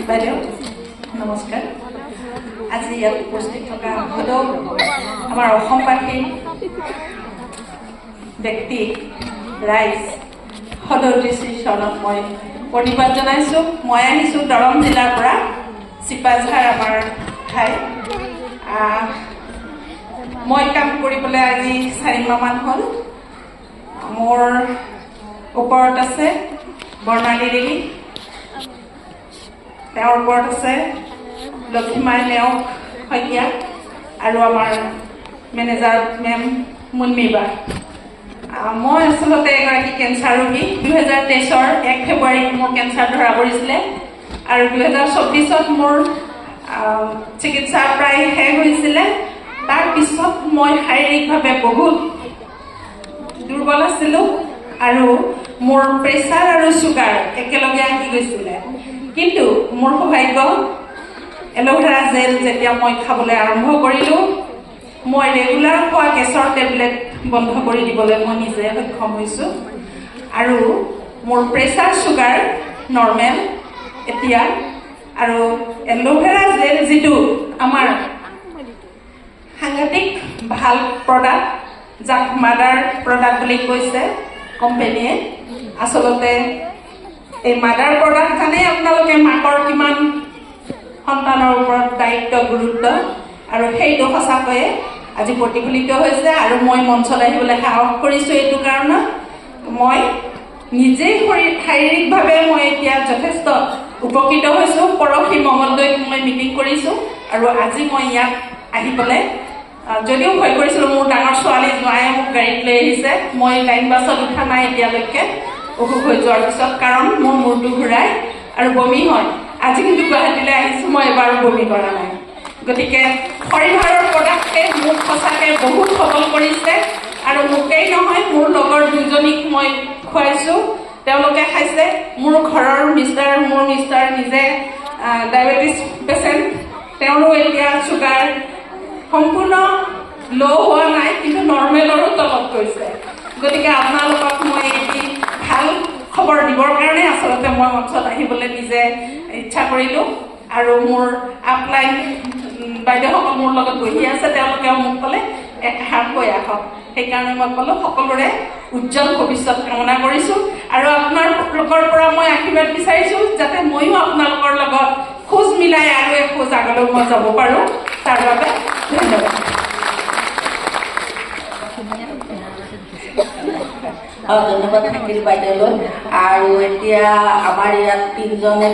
বাইদেউ নমস্কাৰ। আজি ইয়াত উপস্থিত থকা হলেও আমাৰ অসমবাসী ব্যক্তি ৰাইজ সদৌ চৰণত মই প্ৰণিপাত জনাইছোঁ। মই আহিছোঁ দৰং জিলাৰ পৰা, চিপাঝাৰ আমাৰ ঠাই। মই কাম কৰিবলৈ আজি 4 মাহমান হ'ল। মোৰ ওপৰত আছে বৰ্ণালী দেৱী, তেওঁৰ ওপৰত আছে লক্ষ্মীমাই নেওগ শইকীয়া আৰু আমাৰ মেনেজাৰ মেম মুন্মী বা। মই আচলতে এগৰাকী কেঞ্চাৰ ৰোগী। 2023 1 ফেব্ৰুৱাৰীত মোৰ কেঞ্চাৰ ধৰা পৰিছিলে আৰু 2024 মোৰ চিকিৎসা প্ৰায় শেষ হৈছিলে। তাৰপিছত মই শাৰীৰিকভাৱে বহুত দুৰ্বল আছিলোঁ আৰু মোৰ প্ৰেছাৰ আৰু চুগাৰ একেলগে আহি গৈছিলে। কিন্তু মোৰ সৌভাগ্য, এল'ভেৰা জেল যেতিয়া মই খাবলৈ আৰম্ভ কৰিলোঁ, মই ৰেগুলাৰ খোৱা গেছৰ টেবলেট বন্ধ কৰি দিবলৈ মই নিজে সক্ষম হৈছোঁ আৰু মোৰ প্ৰেছাৰ চুগাৰ নৰ্মেল এতিয়া। আৰু এল'ভেৰা জেল যিটো আমাৰ সাংঘাতিক ভাল প্ৰডাক্ট, যাক মাদাৰ প্ৰডাক্ট বুলি কৈছে কোম্পেনীয়ে। আচলতে এই মাদাৰ প্ৰডাক্ট জানে আপোনালোকে মাকৰ কিমান সন্তানৰ ওপৰত দায়িত্ব, গুৰুত্ব, আৰু সেইটো সঁচাকৈয়ে আজি প্ৰতিফলিত হৈছে। আৰু মই মঞ্চলৈ আহিবলৈ সাহস কৰিছোঁ এইটো কাৰণত মই নিজেই শাৰীৰিকভাৱে মই এতিয়া যথেষ্ট উপকৃত হৈছোঁ। পৰহি মঙলদৈত মই মিটিং কৰিছোঁ আৰু আজি মই ইয়াত আহি পেলাই, যদিও ভয় কৰিছিলোঁ, মোৰ ডাঙৰ ছোৱালী জোঁৱায়ে মোক গাড়ীত লৈ আহিছে। মই লাইন বাছত উঠা নাই এতিয়ালৈকে অসুখ হৈ যোৱাৰ পিছত, কাৰণ মোৰ মূৰটো ঘূৰাই আৰু বমি হয়। আজি কিন্তু গুৱাহাটীলৈ আহিছোঁ, মই এবাৰো বমি কৰা নাই। গতিকে শৰীৰৰ প্ৰডাক্টে মোক সঁচাকৈ বহুত সবল কৰিছে। আৰু মোকেই নহয়, মোৰ লগৰ 2জনীক মই খুৱাইছোঁ, তেওঁলোকে খাইছে। মোৰ ঘৰৰ মোৰ মিষ্টাৰ নিজে ডায়েবেটিছ পেচেণ্ট, তেওঁৰো এতিয়া চুগাৰ সম্পূৰ্ণ ল' হোৱা নাই, কিন্তু নৰ্মেলৰো তলত গৈছে। গতিকে আপোনালোকক মই এটি ভাল খবৰ দিবৰ কাৰণে আচলতে মই মঞ্চত আহিবলৈ নিজে ইচ্ছা কৰিলোঁ। আৰু মোৰ আপলাইন বাইদেউসকল মোৰ লগত বহি আছে, তেওঁলোকেও মোক ক'লে এষাৰ কৈ আহক। সেইকাৰণে মই ক'লোঁ সকলোৰে উজ্জ্বল ভৱিষ্যত কামনা কৰিছোঁ আৰু আপোনালোকৰ পৰা মই আশীৰ্বাদ বিচাৰিছোঁ যাতে ময়ো আপোনালোকৰ লগত খোজ মিলাই আৰু এখোজ আগলৈ মই যাব পাৰোঁ। তাৰ বাবে ধন্যবাদ। ধন্যবাদ থাকিল বাইদেউলৈ। আৰু এতিয়া আমাৰ ইয়াত 3জনে